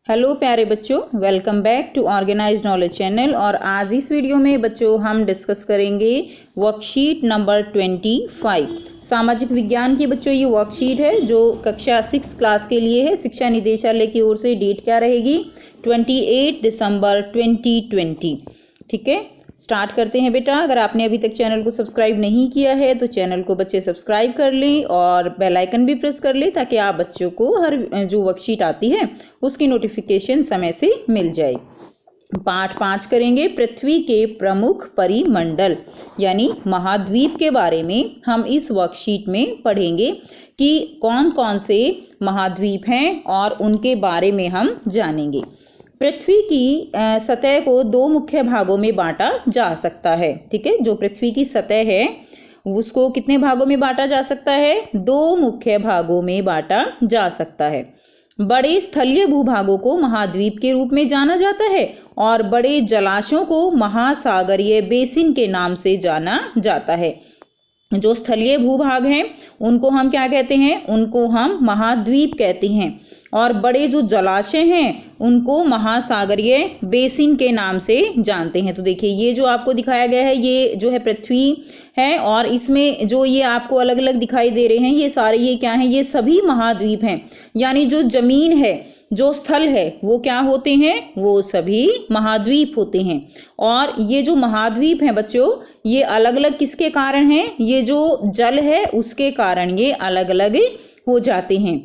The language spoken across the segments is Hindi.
हेलो प्यारे बच्चों, welcome back to organised knowledge channel. और आज इस वीडियो में बच्चों हम डिस्कस करेंगे वर्कशीट नंबर 25। सामाजिक विज्ञान की बच्चों ये वर्कशीट है जो कक्षा 6 क्लास के लिए है। शिक्षा निदेशालय की ओर से डेट क्या रहेगी? 28 दिसंबर 2020। ठीक है, स्टार्ट करते हैं बेटा। अगर आपने अभी तक चैनल को सब्सक्राइब नहीं किया है तो चैनल को बच्चे सब्सक्राइब कर लें और बेल आइकन भी प्रेस कर लें ताकि आप बच्चों को हर जो वर्कशीट आती है उसकी नोटिफिकेशन समय से मिल जाए। पाठ 5 करेंगे, पृथ्वी के प्रमुख परिमंडल यानी महाद्वीप के बारे में हम इस वर्कशीट में पढ़ेंगे कि कौन कौन से महाद्वीप हैं और उनके बारे में हम जानेंगे। पृथ्वी की सतह को दो मुख्य भागों में बांटा जा सकता है। ठीक है, जो पृथ्वी की सतह है उसको कितने भागों में बांटा जा सकता है? दो मुख्य भागों में बांटा जा सकता है। बड़े स्थलीय भूभागों को महाद्वीप के रूप में जाना जाता है और बड़े जलाशयों को महासागरीय बेसिन के नाम से जाना जाता है। जो स्थलीय भूभाग हैं उनको हम क्या कहते हैं? उनको हम महाद्वीप कहते हैं। और बड़े जो जलाशय हैं उनको महासागरीय बेसिन के नाम से जानते हैं। तो देखिए ये जो आपको दिखाया गया है ये जो है पृथ्वी है और इसमें जो ये आपको अलग अलग दिखाई दे रहे हैं ये सारे ये क्या हैं? ये सभी महाद्वीप हैं। यानी जो जमीन है, जो स्थल है वो क्या होते हैं? वो सभी महाद्वीप होते हैं। और ये जो महाद्वीप हैं बच्चों ये अलग अलग किसके कारण हैं? ये जो जल है उसके कारण ये अलग अलग हो जाते हैं।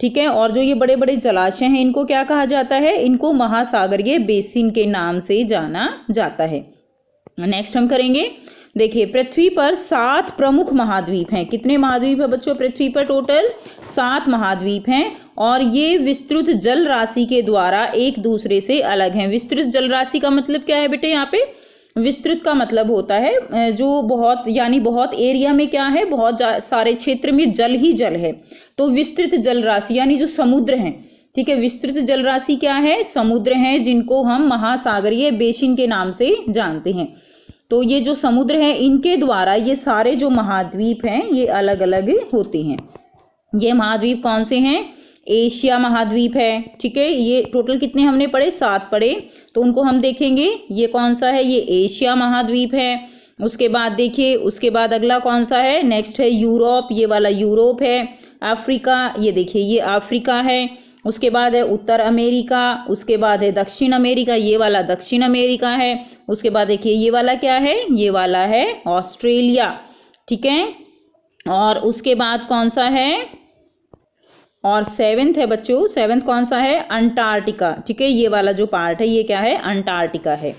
ठीक है, और जो ये बड़े बड़े जलाशय हैं इनको क्या कहा जाता है? इनको महासागरीय बेसिन के नाम से जाना जाता है। नेक्स्ट हम करेंगे, देखिए पृथ्वी पर 7 प्रमुख महाद्वीप हैं। कितने महाद्वीप है बच्चों पृथ्वी पर? टोटल 7 महाद्वीप हैं और ये विस्तृत जल राशि के द्वारा एक दूसरे से अलग हैं। विस्तृत जल राशि का मतलब क्या है बेटे? यहाँ पे विस्तृत का मतलब होता है जो बहुत यानी बहुत एरिया में क्या है, बहुत सारे क्षेत्र में जल ही जल है। तो विस्तृत जल राशि यानी जो समुद्र हैं। ठीक है, विस्तृत जल राशि क्या है? समुद्र हैं जिनको हम महासागरीय बेसिन के नाम से जानते हैं। तो ये जो समुद्र हैं इनके द्वारा ये सारे जो महाद्वीप हैं ये अलग अलग होते हैं। ये महाद्वीप कौन से हैं? एशिया महाद्वीप है। ठीक है, ये टोटल कितने हमने पढ़े? 7 पढ़े। तो उनको हम देखेंगे। ये कौन सा है? ये एशिया महाद्वीप है। उसके बाद देखिए उसके बाद अगला कौन सा है? नेक्स्ट है यूरोप, ये वाला यूरोप है। अफ्रीका, ये देखिए ये अफ्रीका है। उसके बाद है उत्तर अमेरिका। उसके बाद है दक्षिण अमेरिका, ये वाला दक्षिण अमेरिका है। उसके बाद देखिए ये वाला क्या है? ये वाला है ऑस्ट्रेलिया। ठीक है, और उसके बाद कौन सा है? और 7th है बच्चों, 7th कौन सा है? अंटार्कटिका। ठीक है, ये वाला जो पार्ट है ये क्या है? अंटार्कटिका है।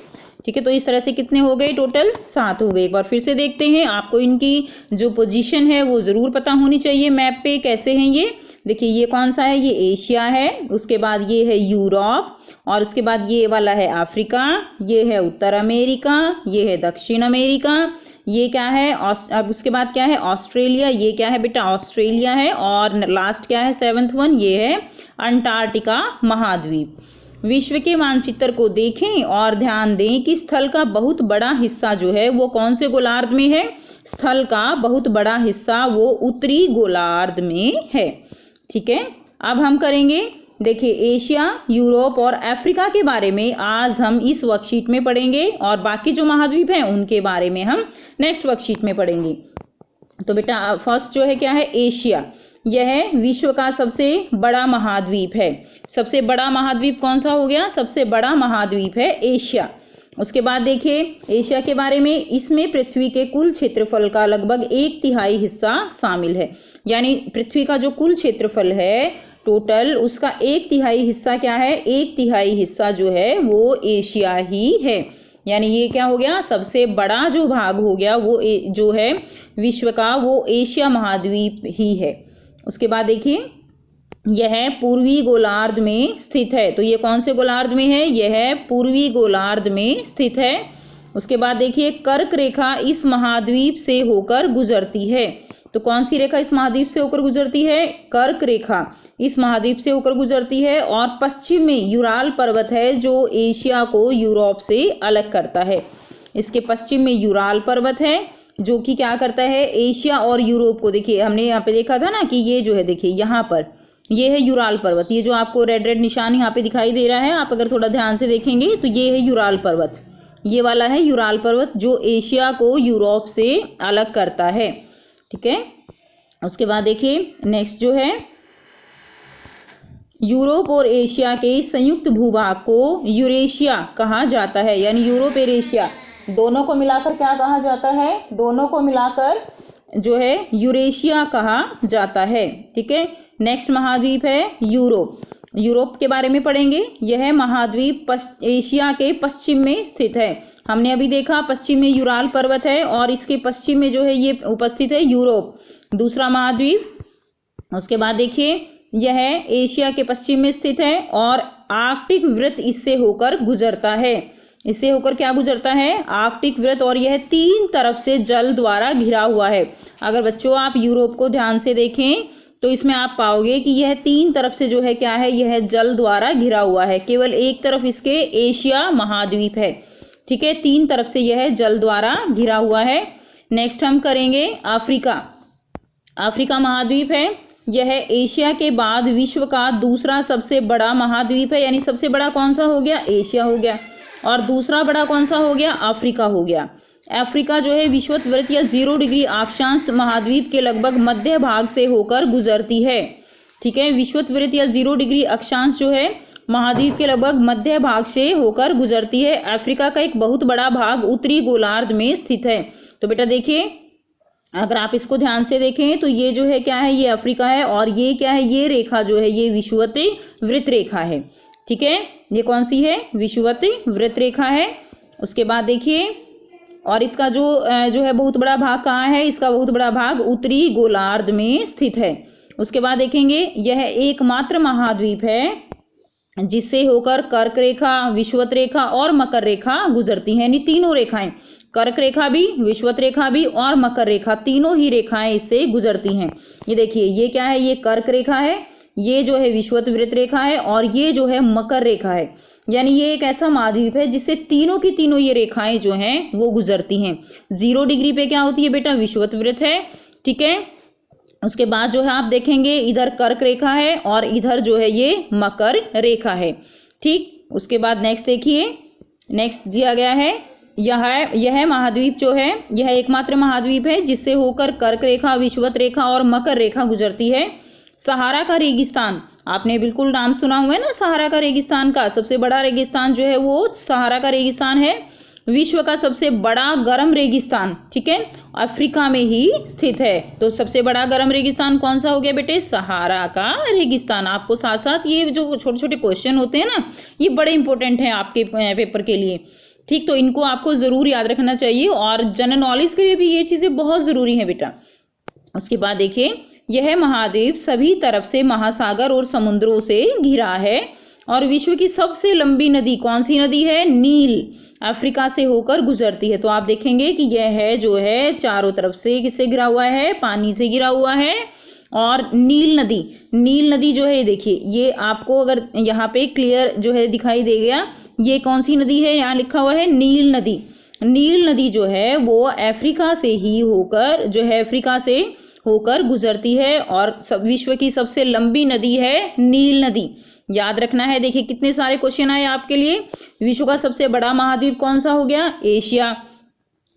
ठीक है, तो इस तरह से कितने हो गए? टोटल 7 हो गए। एक बार फिर से देखते हैं, आपको इनकी जो पोजीशन है वो ज़रूर पता होनी चाहिए मैप पे। कैसे हैं ये? देखिए ये कौन सा है? ये एशिया है। उसके बाद ये है यूरोप और उसके बाद ये वाला है अफ्रीका, ये है उत्तर अमेरिका, ये है दक्षिण अमेरिका, ये क्या है? अब उसके बाद क्या है? ऑस्ट्रेलिया। ये क्या है बेटा? ऑस्ट्रेलिया है। और लास्ट क्या है? 7th वन, ये है अंटार्कटिका महाद्वीप। विश्व के मानचित्र को देखें और ध्यान दें कि स्थल का बहुत बड़ा हिस्सा जो है वो कौन से गोलार्ध में है? स्थल का बहुत बड़ा हिस्सा वो उत्तरी गोलार्ध में है। ठीक है, अब हम करेंगे, देखिए एशिया, यूरोप और अफ्रीका के बारे में आज हम इस वर्कशीट में पढ़ेंगे और बाकी जो महाद्वीप हैं उनके बारे में हम नेक्स्ट वर्कशीट में पढ़ेंगे। तो बेटा फर्स्ट जो है क्या है? एशिया। यह विश्व का सबसे बड़ा महाद्वीप है। सबसे बड़ा महाद्वीप कौन सा हो गया? सबसे बड़ा महाद्वीप है एशिया। उसके बाद देखिए एशिया के बारे में, इसमें पृथ्वी के कुल क्षेत्रफल का लगभग 1/3 हिस्सा शामिल है। यानी पृथ्वी का जो कुल क्षेत्रफल है टोटल उसका 1/3 हिस्सा क्या है? 1/3 हिस्सा जो है वो एशिया ही है। यानी ये क्या हो गया? सबसे बड़ा जो भाग हो गया वो जो है विश्व का वो एशिया महाद्वीप ही है। उसके बाद देखिए यह पूर्वी गोलार्ध में स्थित है। तो ये कौन से गोलार्ध में है? यह पूर्वी गोलार्ध में स्थित है। उसके बाद देखिए कर्क रेखा इस महाद्वीप से होकर गुजरती है। तो कौन सी रेखा इस महाद्वीप से होकर गुजरती है? कर्क रेखा इस महाद्वीप से होकर गुजरती है। और पश्चिम में यूराल पर्वत है जो एशिया को यूरोप से अलग करता है। इसके पश्चिम में यूराल पर्वत है जो कि क्या करता है? एशिया और यूरोप को, देखिए हमने यहाँ पे देखा था ना कि ये जो है देखिए यहाँ पर ये है यूराल पर्वत। ये जो आपको रेड रेड निशान यहाँ पे दिखाई दे रहा है, आप अगर थोड़ा ध्यान से देखेंगे तो ये है यूराल पर्वत। ये वाला है यूराल पर्वत जो एशिया को यूरोप से अलग करता है। ठीक है, उसके बाद देखिए नेक्स्ट जो है, यूरोप और एशिया के संयुक्त भूभाग को यूरेशिया कहा जाता है। यानी यूरोप और एशिया दोनों को मिलाकर क्या कहा जाता है? दोनों को मिलाकर जो है यूरेशिया कहा जाता है। ठीक है, नेक्स्ट महाद्वीप है यूरोप। यूरोप के बारे में पढ़ेंगे। यह महाद्वीप एशिया के पश्चिम में स्थित है। हमने अभी देखा पश्चिम में यूराल पर्वत है और इसके पश्चिम में जो है ये उपस्थित है यूरोप, दूसरा महाद्वीप। उसके बाद देखिए यह एशिया के पश्चिम में स्थित है और आर्कटिक वृत्त इससे होकर गुजरता है। इससे होकर क्या गुजरता है? आर्कटिक वृत्त। और यह 3 तरफ से जल द्वारा घिरा हुआ है। अगर बच्चों आप यूरोप को ध्यान से देखें तो इसमें आप पाओगे कि यह 3 तरफ से जो है क्या है, यह जल द्वारा घिरा हुआ है। केवल एक तरफ इसके एशिया महाद्वीप है। ठीक है, 3 तरफ से यह जल द्वारा घिरा हुआ है। नेक्स्ट हम करेंगे अफ्रीका। अफ्रीका महाद्वीप है। यह एशिया के बाद विश्व का दूसरा सबसे बड़ा महाद्वीप है। यानी सबसे बड़ा कौन सा हो गया? एशिया हो गया। और दूसरा बड़ा कौन सा हो गया? अफ्रीका हो गया। अफ्रीका जो है विषुवत वृत्त या 0 डिग्री अक्षांश महाद्वीप के लगभग मध्य भाग से होकर गुजरती है। ठीक है, विषुवत वृत्त या 0 डिग्री अक्षांश जो है महाद्वीप के लगभग मध्य भाग से होकर गुजरती है। अफ्रीका का एक बहुत बड़ा भाग उत्तरी गोलार्ध में स्थित है। तो बेटा देखिए, अगर आप इसको ध्यान से देखें तो ये जो है क्या है, ये अफ्रीका है और ये क्या है, ये रेखा जो है ये विषुवत वृत्त रेखा है। ठीक है, ये कौन सी है? विषुवत वृत्त रेखा है। उसके बाद देखिए, और इसका जो है बहुत बड़ा भाग कहाँ है? इसका बहुत बड़ा भाग उत्तरी गोलार्ध में स्थित है। उसके बाद देखेंगे यह एकमात्र महाद्वीप है जिससे होकर कर्क रेखा, विषुवत रेखा और मकर रेखा गुजरती हैं। यानी तीनों रेखाएं, कर्क रेखा भी, विषुवत रेखा भी और मकर रेखा, तीनों ही रेखाएं इससे गुजरती हैं। ये देखिए ये क्या है? ये कर्क रेखा है, ये जो है विषुवत वृत्त रेखा है और ये जो है मकर रेखा है। यानी ये एक ऐसा महाद्वीप है जिससे तीनों की तीनों ये रेखाएं जो हैं वो गुजरती हैं। 0 डिग्री पे क्या होती है बेटा? विषुवत वृत्त है। ठीक है, उसके बाद जो है आप देखेंगे इधर कर्क रेखा है और इधर जो है ये मकर रेखा है। ठीक, उसके बाद नेक्स्ट देखिए, नेक्स्ट दिया गया है यह महाद्वीप जो है यह एकमात्र महाद्वीप है जिससे होकर कर्क रेखा, विषुवत रेखा और मकर रेखा गुजरती है। सहारा का रेगिस्तान, आपने बिल्कुल नाम सुना हुआ है ना सहारा का रेगिस्तान का। सबसे बड़ा रेगिस्तान जो है वो सहारा का रेगिस्तान है। विश्व का सबसे बड़ा गर्म रेगिस्तान, ठीक है, अफ्रीका में ही स्थित है। तो सबसे बड़ा गर्म रेगिस्तान कौन सा हो गया बेटे? सहारा का रेगिस्तान। आपको साथ साथ ये जो छोटे छोटे क्वेश्चन होते हैं ना, ये बड़े इंपॉर्टेंट हैं आपके पेपर के लिए। ठीक, तो इनको आपको जरूर याद रखना चाहिए और जनरल नॉलेज के लिए भी ये चीजें बहुत जरूरी हैं बेटा। उसके बाद देखिए, यह महाद्वीप सभी तरफ से महासागर और समुद्रों से घिरा है और विश्व की सबसे लंबी नदी कौन सी नदी है? नील, अफ्रीका से होकर गुजरती है। तो आप देखेंगे कि यह है जो है चारों तरफ से किससे घिरा हुआ है? पानी से घिरा हुआ है। और नील नदी जो है देखिए, ये आपको अगर यहाँ पे क्लियर जो है दिखाई दे गया, ये कौन सी नदी है? यहाँ लिखा हुआ है नील नदी। नील नदी जो है वो अफ्रीका से ही होकर जो है अफ्रीका से होकर गुजरती है और विश्व की सबसे लंबी नदी है नील नदी। याद रखना है। देखिए कितने सारे क्वेश्चन आए आपके लिए। विश्व का सबसे बड़ा महाद्वीप कौन सा हो गया? एशिया,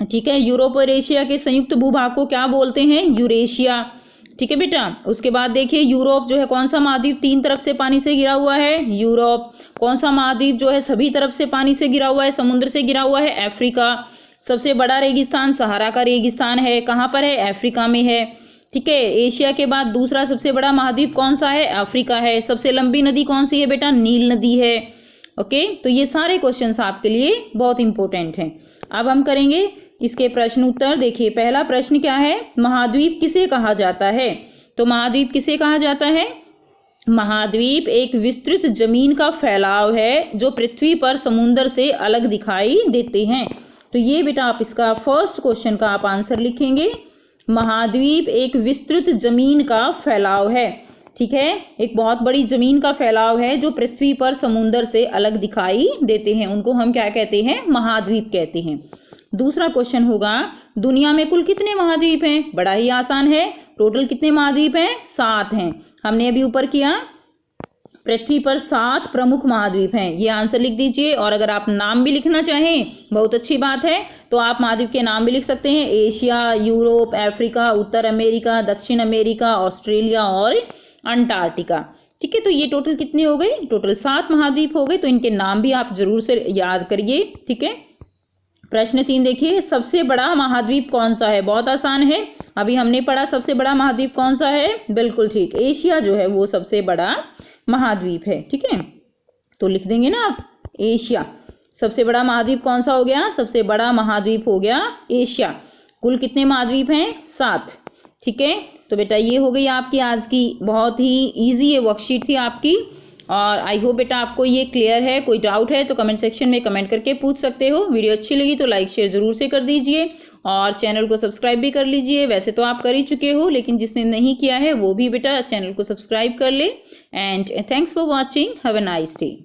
ठीक है। यूरोप और एशिया के संयुक्त भूभाग को क्या बोलते हैं? यूरेशिया, ठीक है बेटा। उसके बाद देखिए यूरोप जो है कौन सा महाद्वीप 3 तरफ से पानी से घिरा हुआ है? यूरोप। कौन सा महाद्वीप जो है सभी तरफ से पानी से घिरा हुआ है, समुद्र से घिरा हुआ है? अफ्रीका। सबसे बड़ा रेगिस्तान सहारा का रेगिस्तान है, कहाँ पर है? अफ्रीका में है, ठीक है। एशिया के बाद दूसरा सबसे बड़ा महाद्वीप कौन सा है? अफ्रीका है। सबसे लंबी नदी कौन सी है बेटा? नील नदी है। ओके, तो ये सारे क्वेश्चंस आपके लिए बहुत इंपॉर्टेंट हैं। अब हम करेंगे इसके प्रश्न उत्तर। देखिए पहला प्रश्न क्या है? महाद्वीप किसे कहा जाता है? तो महाद्वीप किसे कहा जाता है? महाद्वीप एक विस्तृत जमीन का फैलाव है जो पृथ्वी पर समुद्र से अलग दिखाई देते हैं। तो ये बेटा आप इसका फर्स्ट क्वेश्चन का आप आंसर लिखेंगे। महाद्वीप एक विस्तृत जमीन का फैलाव है, ठीक है। एक बहुत बड़ी जमीन का फैलाव है जो पृथ्वी पर समुद्र से अलग दिखाई देते हैं, उनको हम क्या कहते हैं? महाद्वीप कहते हैं। दूसरा क्वेश्चन होगा दुनिया में कुल कितने महाद्वीप हैं? बड़ा ही आसान है। टोटल कितने महाद्वीप हैं? 7 हैं। हमने अभी ऊपर किया, पृथ्वी पर 7 प्रमुख महाद्वीप हैं, ये आंसर लिख दीजिए। और अगर आप नाम भी लिखना चाहें बहुत अच्छी बात है, तो आप महाद्वीप के नाम भी लिख सकते हैं, एशिया, यूरोप, अफ्रीका, उत्तर अमेरिका, दक्षिण अमेरिका, ऑस्ट्रेलिया और अंटार्कटिका। ठीक है, तो ये टोटल कितने हो गए? टोटल 7 महाद्वीप हो गए। तो इनके नाम भी आप जरूर से याद करिए। ठीक है, प्रश्न 3 देखिए, सबसे बड़ा महाद्वीप कौन सा है? बहुत आसान है, अभी हमने पढ़ा सबसे बड़ा महाद्वीप कौन सा है, बिल्कुल ठीक, एशिया जो है वो सबसे बड़ा महाद्वीप है। ठीक है, तो लिख देंगे ना आप एशिया। सबसे बड़ा महाद्वीप कौन सा हो गया? सबसे बड़ा महाद्वीप हो गया एशिया। कुल कितने महाद्वीप हैं? 7। ठीक है, तो बेटा ये हो गई आपकी आज की बहुत ही इजी ये वर्कशीट थी आपकी। और आई होप बेटा आपको ये क्लियर है। कोई डाउट है तो कमेंट सेक्शन में कमेंट करके पूछ सकते हो। वीडियो अच्छी लगी तो लाइक शेयर जरूर से कर दीजिए और चैनल को सब्सक्राइब भी कर लीजिए। वैसे तो आप कर ही चुके हो, लेकिन जिसने नहीं किया है वो भी बेटा चैनल को सब्सक्राइब कर ले। And thanks for watching, have a nice day.